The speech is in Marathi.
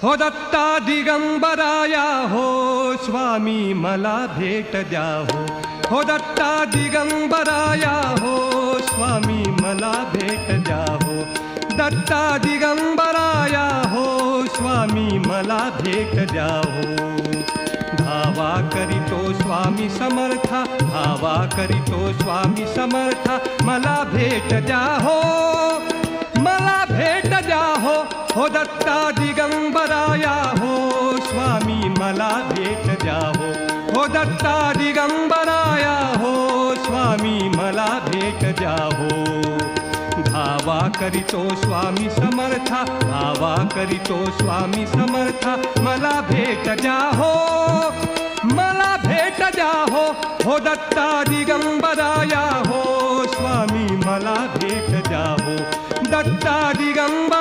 हो दत्ता दिगंबराया हो स्वामी मला भेट द्या हो दत्ता दिगंबराया हो स्वामी मला भेट द्या हो दत्ता दिगंबराया हो स्वामी मला भेट द्या हो धावा करीतो स्वामी समर्था धावा करीतो स्वामी समर्था मला भेट द्या हो मला भेट द्या हो दत्ता दिगंबराया हो स्वामी मला भेट द्या हो दत्ता दिगंबराया हो स्वामी मला भेट द्या हो धावा करीतो स्वामी समर्था धावा करीतो स्वामी समर्था मला भेट द्या हो मला भेट द्या हो दत्ता दिगंबराया हो स्वामी मला भेट द्या हो दत्ता दिगंबराया